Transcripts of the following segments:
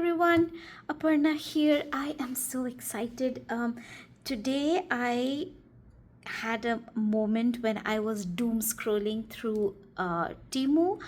everyone, Aparna here. I am so excited. Today I had a moment when I was doom scrolling through Timu,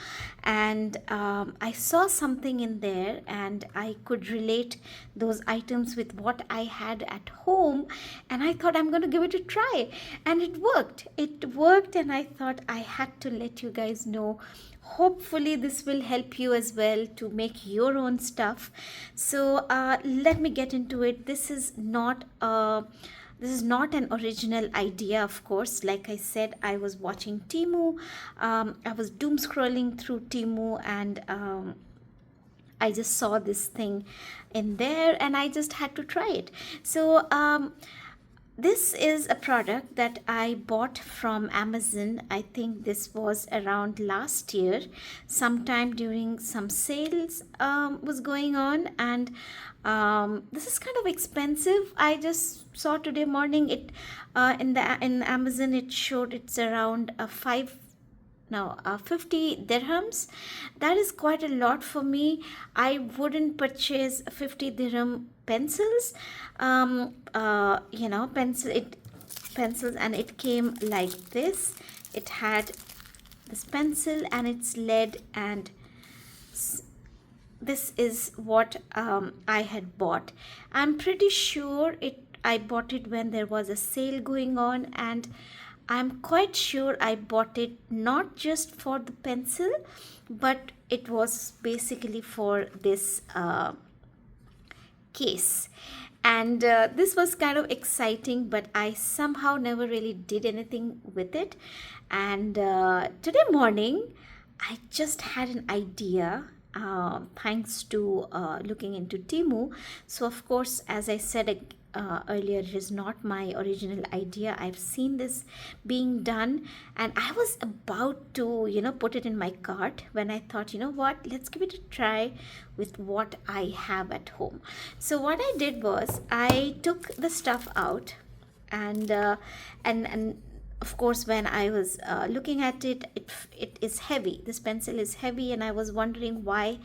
and I saw something in there, and I could relate those items with what I had at home, and I thought I'm going to give it a try, and it worked. It worked, and I thought I had to let you guys know. Hopefully this will help you as well to make your own stuff. So let me get into it. This is not an original idea, of course. Like I said, I was watching Timu. I was doom scrolling through Timu, and I just saw this thing in there, and I just had to try it. So this is a product that I bought from Amazon. I think this was around last year, sometime during some sales was going on, and this is kind of expensive. I just saw today morning it in Amazon. It showed it's around 50 dirhams. That is quite a lot for me. I wouldn't purchase 50 dirham pencils. Pencils, and it came like this. It had this pencil and its lead, and this is what I had bought. I'm pretty sure I bought it when there was a sale going on, and I'm quite sure I bought it not just for the pencil, but it was basically for this case. And this was kind of exciting, but I somehow never really did anything with it. And today morning, I just had an idea. Thanks to looking into Timu. So of course, as I said earlier, it is not my original idea. I've seen this being done, and I was about to put it in my cart when I thought, you know what, let's give it a try with what I have at home. So what I did was I took the stuff out, and of course, when I was looking at it, it is heavy. This pencil is heavy, and I was wondering why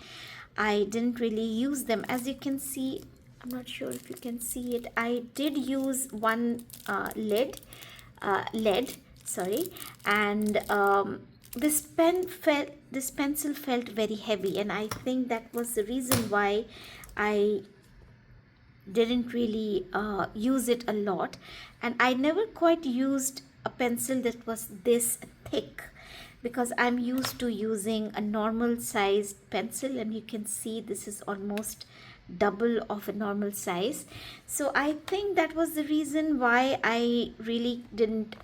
I didn't really use them. As you can see, I'm not sure if you can see it. I did use one lead, sorry, and this pencil felt very heavy, and I think that was the reason why I didn't really use it a lot. And I never quite used a pencil that was this thick, because I'm used to using a normal sized pencil, and you can see this is almost double of a normal size. So I think that was the reason why I really didn't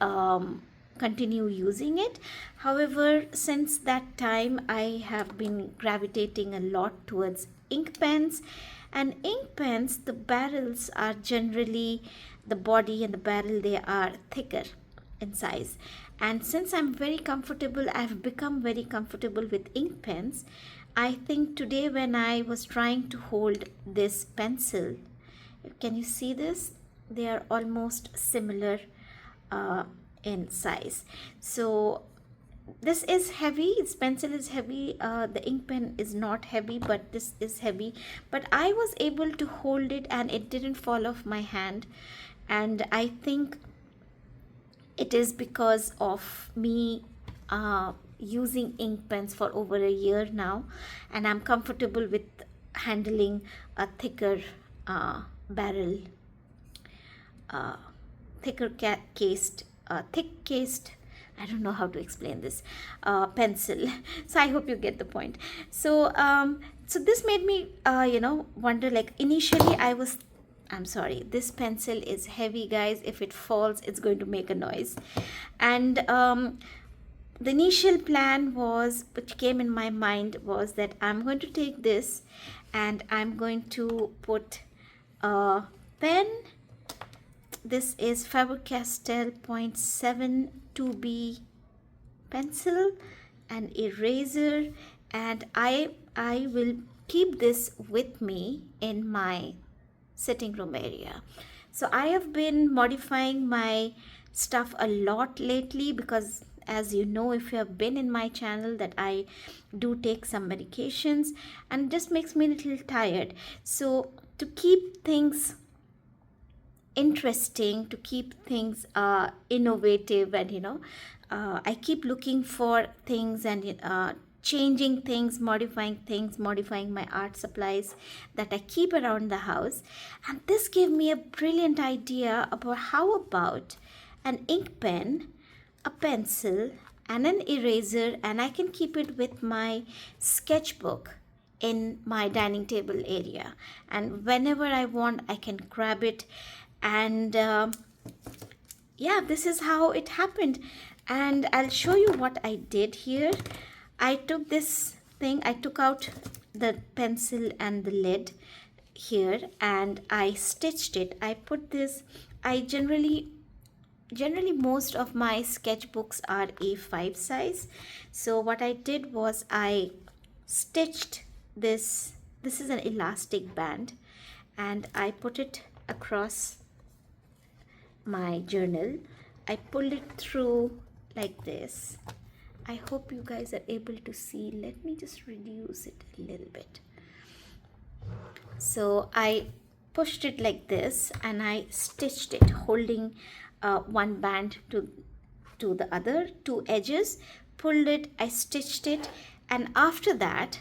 continue using it. However, since that time I have been gravitating a lot towards ink pens. And ink pens, the barrels are generally, the body and the barrel, they are thicker in size. And since I've become very comfortable with ink pens. I think today when I was trying to hold this pencil, can you see this? They are almost similar in size. So this is heavy. This pencil is heavy. The ink pen is not heavy, but this is heavy. But I was able to hold it, and it didn't fall off my hand. And I think it is because of me using ink pens for over a year now, and I'm comfortable with handling a thicker barrel, thick cased, I don't know how to explain this pencil. So I hope you get the point. So so this made me wonder, like, initially I'm sorry, this pencil is heavy, guys. If it falls, it's going to make a noise. And the initial plan was, which came in my mind, was that I'm going to take this and I'm going to put a pen. This is Faber-Castell 0.72B pencil, an eraser, and I will keep this with me in my sitting room area. So I have been modifying my stuff a lot lately, because as you know, if you have been in my channel, that I do take some medications, and it just makes me a little tired. So to keep things interesting, to keep things innovative, and I keep looking for things, and changing things, modifying my art supplies that I keep around the house. And this gave me a brilliant idea about how about an ink pen, a pencil, and an eraser, and I can keep it with my sketchbook in my dining table area, and whenever I want I can grab it. And yeah, this is how it happened. And I'll show you what I did here. I took this thing, I took out the pencil and the lid here, and I stitched it. I put this, I generally most of my sketchbooks are A5 size. So what I did was I stitched this is an elastic band, and I put it across my journal. I pulled it through like this. I hope you guys are able to see. Let me just reduce it a little bit. So I pushed it like this, and I stitched it, holding one band to the other two edges, pulled it, I stitched it, and after that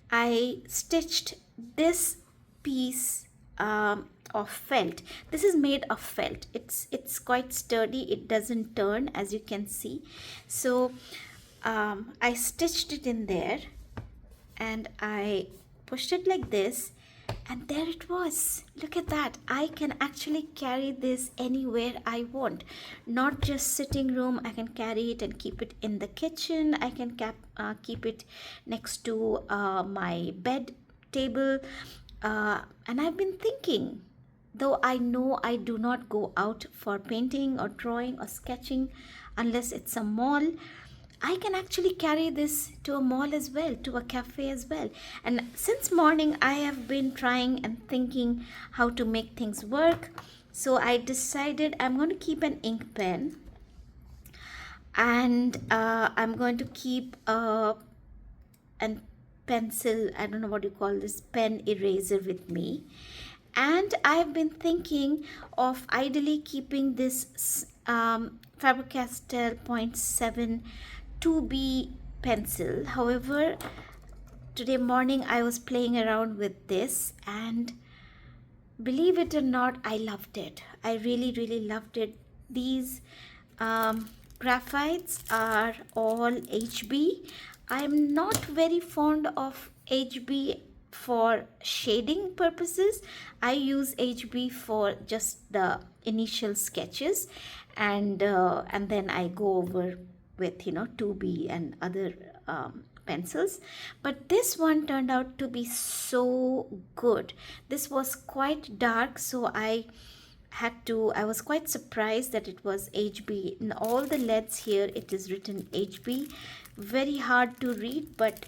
I stitched this piece of felt. This is made of felt. It's quite sturdy, it doesn't turn, as you can see. So I stitched it in there, and I pushed it like this, and there it was. Look at that. I can actually carry this anywhere I want, not just sitting room. I can carry it and keep it in the kitchen. I can keep it next to my bed table. And I've been thinking, though I know I do not go out for painting or drawing or sketching unless it's a mall, I can actually carry this to a mall as well, to a cafe as well. And since morning, I have been trying and thinking how to make things work. So I decided I'm going to keep an ink pen, and I'm going to keep a pencil, I don't know what you call this, pen eraser with me. And I've been thinking of ideally keeping this Faber-Castell 0.7 2B pencil. However, today morning I was playing around with this, and believe it or not, I loved it. I really loved it. These graphites are all HB. I'm not very fond of HB for shading purposes. I use HB for just the initial sketches, and then I go over with 2B and other pencils. But this one turned out to be so good. This was quite dark, so I was quite surprised that it was HB. In all the LEDs here it is written HB. Very hard to read, but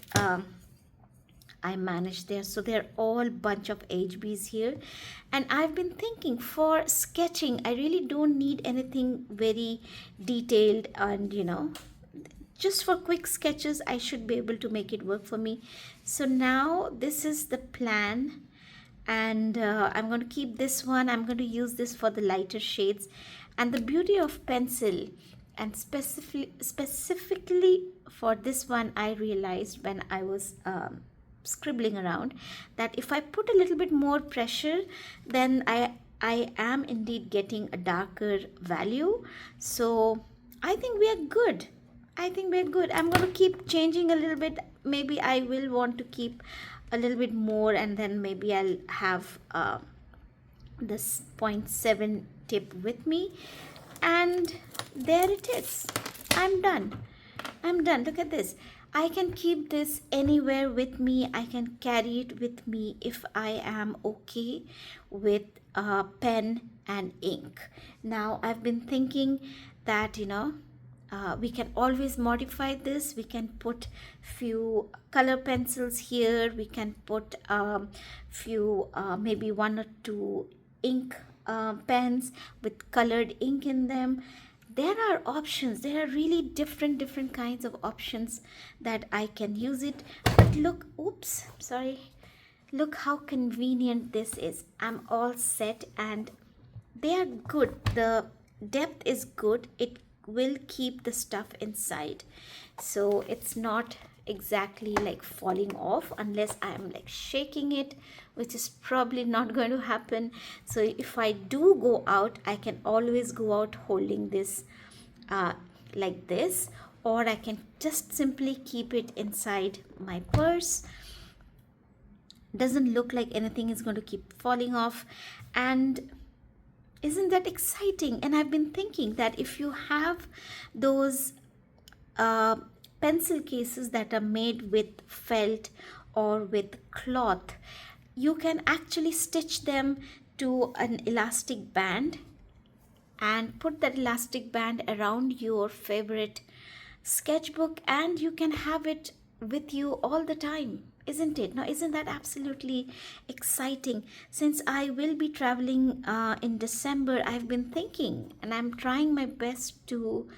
I managed there. So they're all bunch of HBs here. And I've been thinking, for sketching I really don't need anything very detailed, and just for quick sketches I should be able to make it work for me. So now this is the plan, and I'm going to keep this one. I'm going to use this for the lighter shades. And the beauty of pencil, and specifically for this one, I realized when I was scribbling around, that if I put a little bit more pressure, then I am indeed getting a darker value. So I think we are good. I'm going to keep changing a little bit. Maybe I will want to keep a little bit more, and then maybe I'll have this 0.7 tip with me. And there it is. I'm done. Look at this. I can keep this anywhere with me. I can carry it with me if I am okay with pen and ink. Now I've been thinking that we can always modify this. We can put few color pencils here. We can put few maybe one or two ink pens with colored ink in them. there are options. There are really different kinds of options that I can use it. But look, oops, sorry, look how convenient this is. I'm all set, and they are good. The depth is good. It will keep the stuff inside, so it's not exactly like falling off unless I am like shaking it, which is probably not going to happen. So if I do go out, I can always go out holding this like this, or I can just simply keep it inside my purse. Doesn't look like anything is going to keep falling off. And isn't that exciting? And I've been thinking that if you have those uh, pencil cases that are made with felt or with cloth, you can actually stitch them to an elastic band and put that elastic band around your favorite sketchbook, and you can have it with you all the time, isn't it? Now, isn't that absolutely exciting? Since I will be traveling in December, I've been thinking, and I'm trying my best to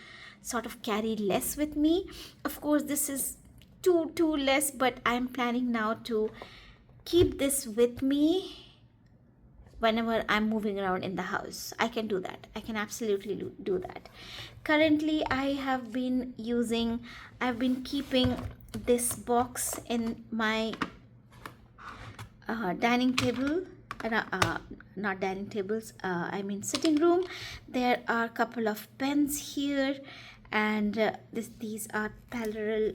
sort of carry less with me. Of course, this is too less, but I'm planning now to keep this with me whenever I'm moving around in the house. I can do that. I can absolutely do that. Currently, I've been keeping this box in my dining table. Not dining tables, I mean sitting room. There are a couple of pens here, and these are parallel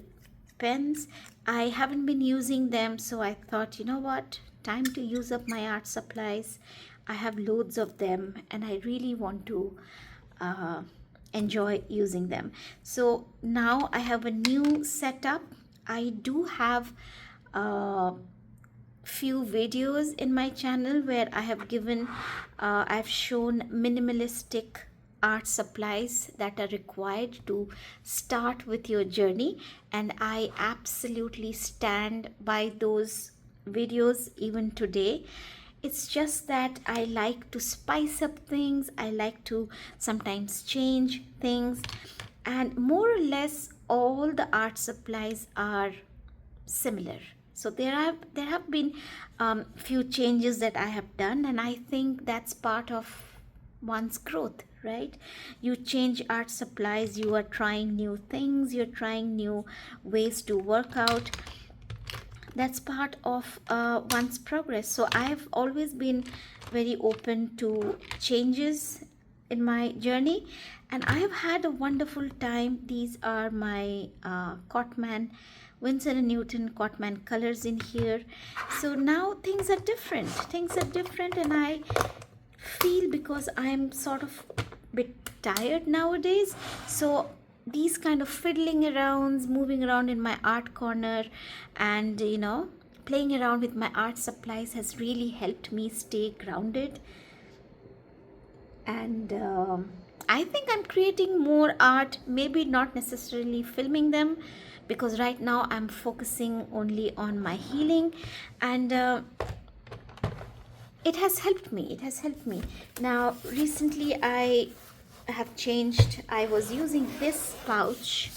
pens. I haven't been using them, so I thought, you know what, time to use up my art supplies. I have loads of them, and I really want to enjoy using them. So now I have a new setup. I do have few videos in my channel where I've shown minimalistic art supplies that are required to start with your journey, and I absolutely stand by those videos even today. It's just that I like to spice up things. I like to sometimes change things, and more or less all the art supplies are similar. So there have been few changes that I have done, and I think that's part of one's growth, right? You change art supplies, you are trying new things, you're trying new ways to work out. That's part of one's progress. So I've always been very open to changes in my journey, and I have had a wonderful time. These are my Cotman Winsor & Newton Cotman colors in here. So now things are different, and I feel, because I'm sort of a bit tired nowadays, so these kind of fiddling arounds, moving around in my art corner, and playing around with my art supplies has really helped me stay grounded. And I think I'm creating more art, maybe not necessarily filming them, because right now I'm focusing only on my healing, and it has helped me. Now recently I have changed. I was using this pouch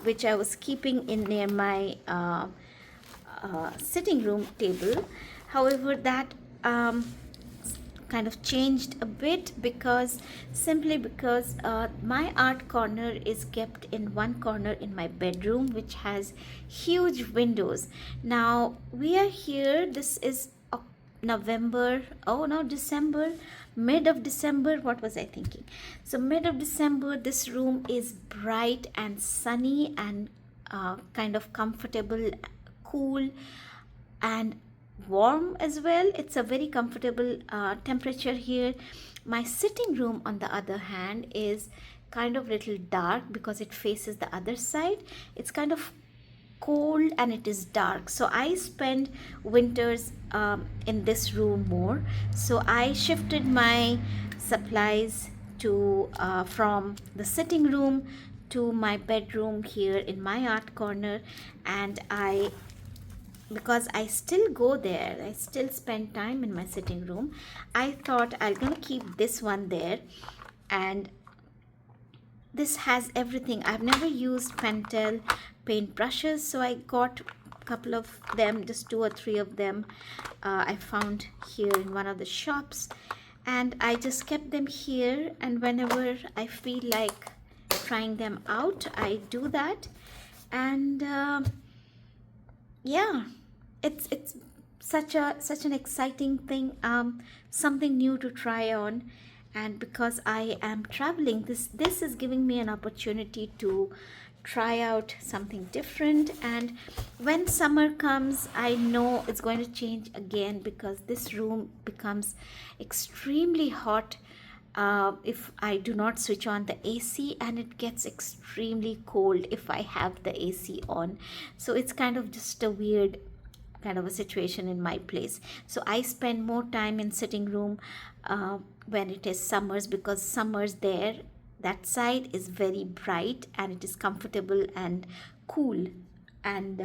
which I was keeping in near my sitting room table. However, that kind of changed a bit, because my art corner is kept in one corner in my bedroom, which has huge windows. Now we are here, this is December, mid of December. What was I thinking? So mid of December, this room is bright and sunny and kind of comfortable, cool, and warm as well. It's a very comfortable temperature here. My sitting room, on the other hand, is kind of little dark because it faces the other side. It's kind of cold and it is dark, so I spend winters in this room more. So I shifted my supplies to from the sitting room to my bedroom here in my art corner, and because I still go there, I still spend time in my sitting room, I thought I'm gonna keep this one there, and this has everything. I've never used Pentel paint brushes, so I got a couple of them, just 2 or 3 of them. I found here in one of the shops, and I just kept them here, and whenever I feel like trying them out, I do that. And yeah, it's such an exciting thing, something new to try on. And because I am traveling, this is giving me an opportunity to try out something different. And when summer comes, I know it's going to change again, because this room becomes extremely hot if I do not switch on the AC, and it gets extremely cold if I have the AC on. So it's kind of just a weird kind of a situation in my place. So I spend more time in sitting room when it is summers, because summers there, that side is very bright and it is comfortable and cool. And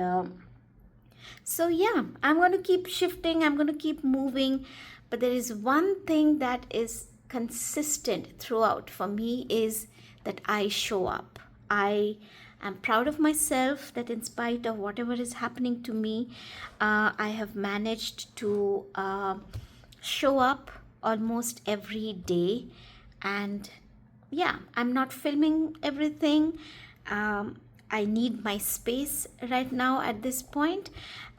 so yeah, I'm going to keep shifting, I'm going to keep moving. But there is one thing that is consistent throughout for me, is that I show up. I am proud of myself that in spite of whatever is happening to me, I have managed to show up almost every day. And yeah, I'm not filming everything. I need my space right now at this point,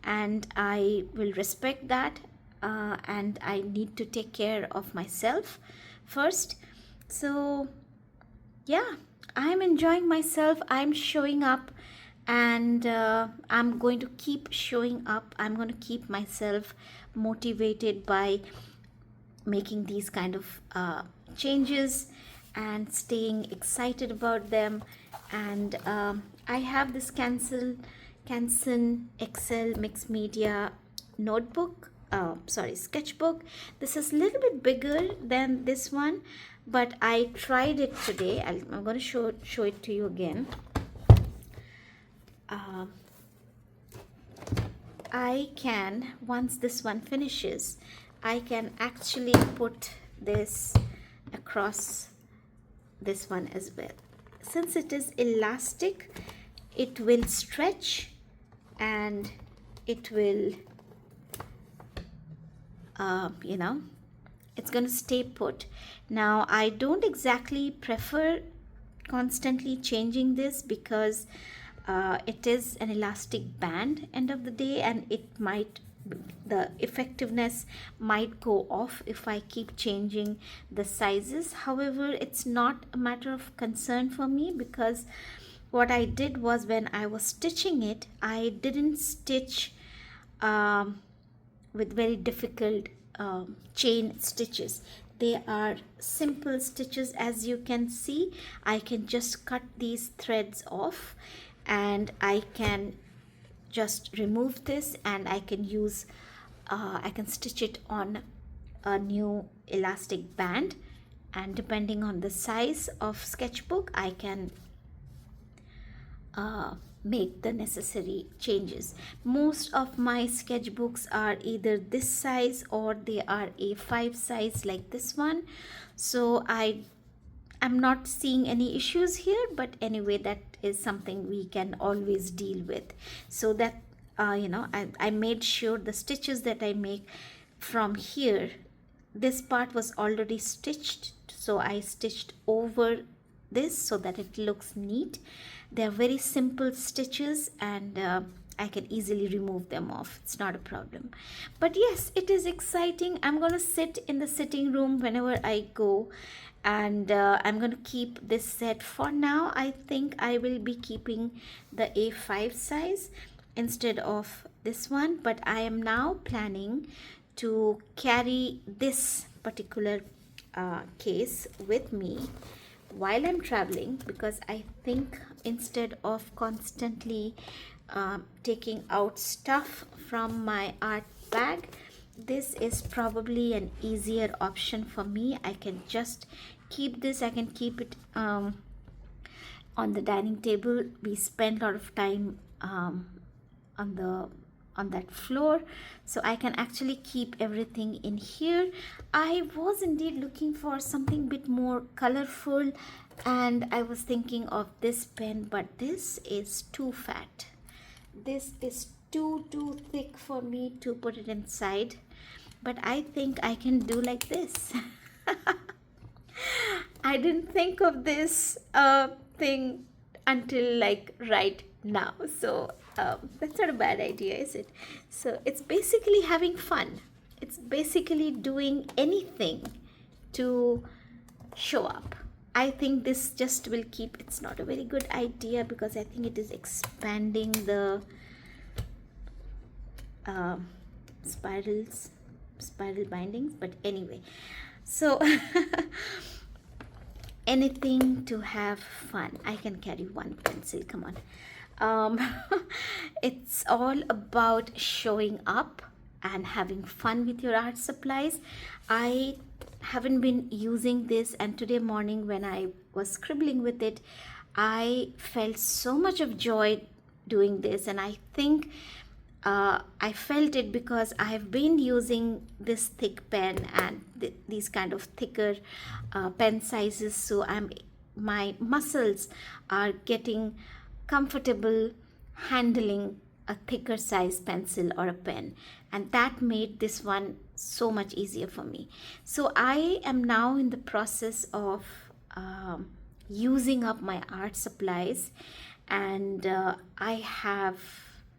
and I will respect that. And I need to take care of myself first. So yeah, I'm enjoying myself, I'm showing up, and I'm going to keep showing up. I'm going to keep myself motivated by making these kind of changes and staying excited about them. And I have this Canson Excel Mixed Media notebook, sketchbook. This is a little bit bigger than this one, but I tried it today. I'm going to show it to you again. I can, once this one finishes, I can actually put this across this one as well. Since it is elastic, it will stretch and it will it's going to stay put. Now I don't exactly prefer constantly changing this, because it is an elastic band end of the day, and the effectiveness might go off if I keep changing the sizes. However, it's not a matter of concern for me, because what I did was, when I was stitching it, I didn't stitch with very difficult chain stitches. They are simple stitches. As you can see, I can just cut these threads off, and I can just remove this, and I can use I can stitch it on a new elastic band. And depending on the size of sketchbook, I can make the necessary changes. Most of my sketchbooks are either this size, or they are A5 size like this one. So I'm not seeing any issues here, but anyway, that is something we can always deal with. So that I made sure the stitches that I make from here, this part was already stitched, so I stitched over this so that it looks neat. They're very simple stitches, and I can easily remove them off. It's not a problem. But yes, it is exciting. I'm going to sit in the sitting room whenever I go, and I'm going to keep this set for now. I think I will be keeping the A5 size instead of this one, but I am now planning to carry this particular case with me while I'm traveling, because I think instead of constantly taking out stuff from my art bag, this is probably an easier option for me. I can just keep this. I can keep it on the dining table. We spend a lot of time on that floor, so I can actually keep everything in here. I was indeed looking for something bit more colorful And I was thinking of this pen, but this is too fat. This is too thick for me to put it inside. But I think I can do like this. I didn't think of this thing until like right now. So that's not a bad idea, is it? So it's basically having fun. It's basically doing anything to show up. I think this just will keep, it's not a very good idea because I think it is expanding the spiral bindings, but anyway, so anything to have fun. I can carry one pencil, come on. It's all about showing up and having fun with your art supplies. I haven't been using this, and today morning when I was scribbling with it, I felt so much of joy doing this. And I think I felt it because I have been using this thick pen and these kind of thicker pen sizes, so my muscles are getting comfortable handling a thicker size pencil or a pen, and that made this one so much easier for me. So I am now in the process of using up my art supplies, and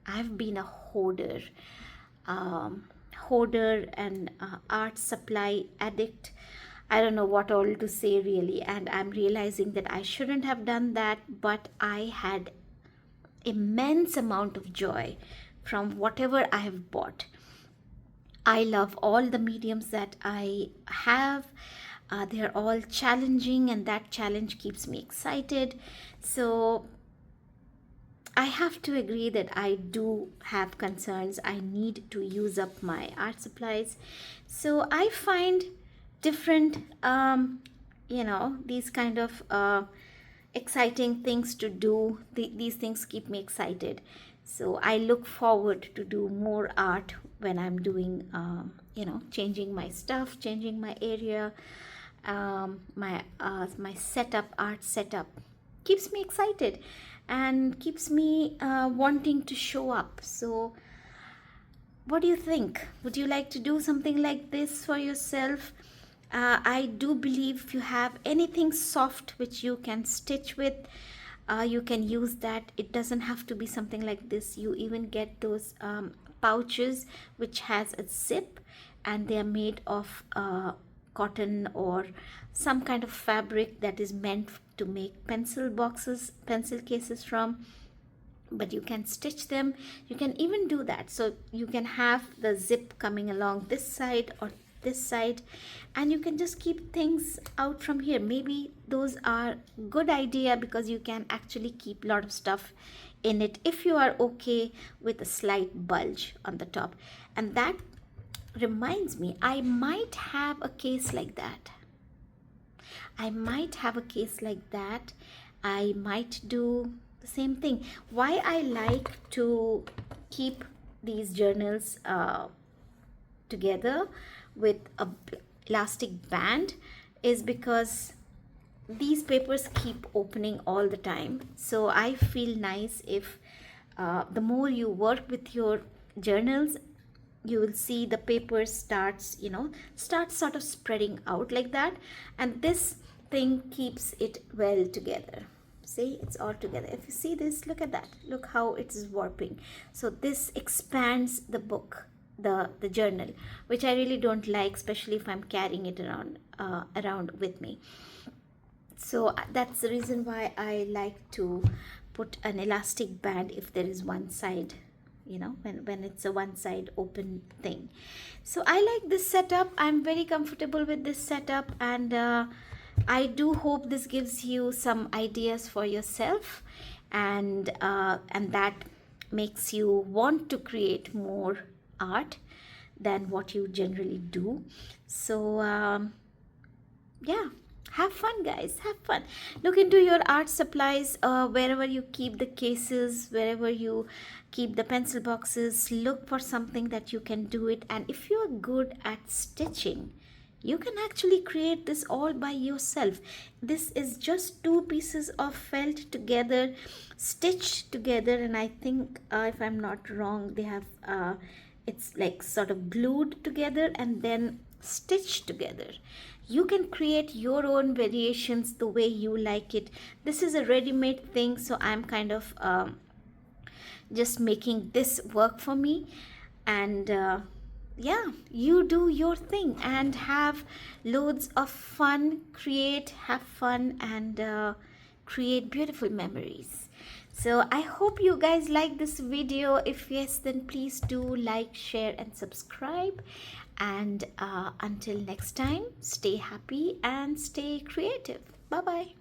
I've been a hoarder and art supply addict. I don't know what all to say really, and I'm realizing that I shouldn't have done that, but I had immense amount of joy from whatever I have bought. I love all the mediums that I have. They're all challenging, and that challenge keeps me excited. So I have to agree that I do have concerns. I need to use up my art supplies. So I find different, these kind of exciting things to do. These things keep me excited. So I look forward to do more art when I'm doing, changing my stuff, changing my area, my art setup keeps me excited and keeps me wanting to show up. So what do you think? Would you like to do something like this for yourself? I do believe if you have anything soft which you can stitch with, you can use that. It doesn't have to be something like this. You even get those pouches which has a zip, and they are made of cotton or some kind of fabric that is meant to make pencil cases from. But you can stitch them. You can even do that. So you can have the zip coming along this side or this side, and you can just keep things out from here. Maybe those are good idea because you can actually keep a lot of stuff in it if you are okay with a slight bulge on the top. And that reminds me, I might have a case like that. I might do the same thing. Why I like to keep these journals together with a elastic band is because these papers keep opening all the time. So I feel nice if the more you work with your journals, you will see the paper starts sort of spreading out like that, and this thing keeps it well together. See, it's all together. If you see this, look at that, look how it is warping. So this expands the book, the journal, which I really don't like, especially if I'm carrying it around with me. So that's the reason why I like to put an elastic band if there is one side, when it's a one side open thing. So I like this setup. I'm very comfortable with this setup, and I do hope this gives you some ideas for yourself, and that makes you want to create more art than what you generally do. So yeah, have fun guys, have fun. Look into your art supplies, wherever you keep the cases, wherever you keep the pencil boxes, look for something that you can do it. And if you're good at stitching, You can actually create this all by yourself. This is just two pieces of felt together, stitched together, and I think, if I'm not wrong, they have it's like sort of glued together and then stitched together. You can create your own variations the way you like it. This is a ready-made thing, so I'm kind of just making this work for me. And yeah, you do your thing and have loads of fun, have fun, and create beautiful memories. So I hope you guys like this video. If yes, then please do like, share, and subscribe. And until next time, stay happy and stay creative. Bye bye.